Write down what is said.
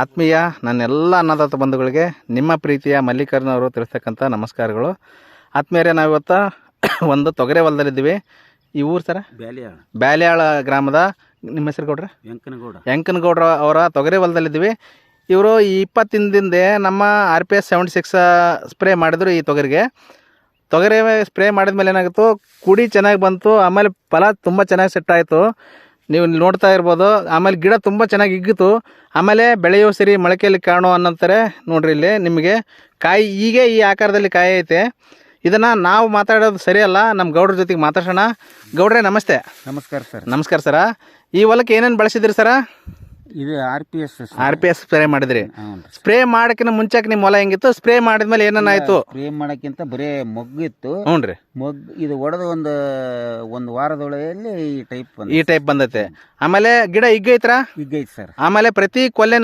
ಆತ್ಮೀಯ ನನ್ನೆಲ್ಲ ಅನ್ನದಾತ ಬಂಧುಗಳಿಗೆ ನಿಮ್ಮ ಪ್ರೀತಿಯ ಮಲ್ಲಿಕಾರ್ಜುನ ಅವರು ತಿಳಿಸ್ತಕ್ಕಂಥ ನಮಸ್ಕಾರಗಳು. ಆತ್ಮೀಯರೇ, ನಾವಿವತ್ತು ಒಂದು ತೊಗರೆ ಹೊಲದಲ್ಲಿದ್ದೀವಿ. ಈ ಊರು ಸರ ಬ್ಯಾಲ್ಯಾಳ ಗ್ರಾಮದ, ನಿಮ್ಮ ಹೆಸರು ಗೌಡ್ರೆ? ವೆಂಕನಗೌಡ್ರ ಅವರ ತೊಗರೆ ಹೊಲದಲ್ಲಿದ್ದೀವಿ. ಇವರು ಈ 20 ದಿನದಿಂದ ನಮ್ಮ RPS 76 ಸ್ಪ್ರೇ ಮಾಡಿದ್ರು. ಈ ತೊಗರೆ ಸ್ಪ್ರೇ ಮಾಡಿದ ಮೇಲೆ ಏನಾಗಿತ್ತು, ಕುಡಿ ಚೆನ್ನಾಗಿ ಬಂತು. ಆಮೇಲೆ ಫಲ ತುಂಬ ಚೆನ್ನಾಗಿ ಸೆಟ್ ಆಯಿತು, ನೀವು ನೋಡ್ತಾ ಇರ್ಬೋದು. ಆಮೇಲೆ ಗಿಡ ತುಂಬ ಚೆನ್ನಾಗಿ ಹಿಗ್ಗಿತು. ಆಮೇಲೆ ಬೆಳೆಯೋ ಸರಿ ಮೊಳಕೆಯಲ್ಲಿ ಕಾಣೋ ಅನ್ನಂತಾರೆ ನೋಡ್ರಿ. ಇಲ್ಲಿ ನಿಮಗೆ ಕಾಯಿ ಹೀಗೆ ಈ ಆಕಾರದಲ್ಲಿ ಕಾಯಿ ಐತೆ. ಇದನ್ನು ನಾವು ಮಾತಾಡೋದು ಸರಿಯಲ್ಲ, ನಮ್ಮ ಗೌಡ್ರ ಜೊತೆಗೆ ಮಾತಾಡೋಣ. ಗೌಡ್ರೆ ನಮಸ್ತೆ. ನಮಸ್ಕಾರ ಸರ್. ನಮಸ್ಕಾರ ಸರ. ಈ ಹೊಲಕ್ಕೆ ಏನೇನು ಬಳಸಿದ್ರಿ ಸರ? ಇದು ಆರ್ ಪಿ ಎಸ್ ಸ್ಪ್ರೇ ಮಾಡಿದ್ರಿ. ಸ್ಪ್ರೇ ಮಾಡಕ್ಕಿಂತ ಮುಂಚೆಗೆ ನಿಮ್ಮ ಹೊಲ ಹೆಂಗಿತ್ತು? ಸ್ಪ್ರೇ ಮಾಡಿದ್ಮೇಲೆ ಏನೇನಾಯ್ತು? ಸ್ಪ್ರೇ ಮಾಡಕ್ಕಿಂತ ಬರೇ ಮೊಗ್ಗಿತ್ತು. ಹ್ಞೂ ರೀ. ಇದು ಒಡೆದ ಒಂದು ವಾರದೊಳಗೆ ಈ ಟೈಪ್ ಬಂದೈತೆ. ಆಮೇಲೆ ಗಿಡ ಹಿಗ್ಗೈತ್ರ? ಹಿಗ್ಗೈತೆ ಸರ್. ಆಮೇಲೆ ಪ್ರತಿ ಕೊಲ್ಲೆ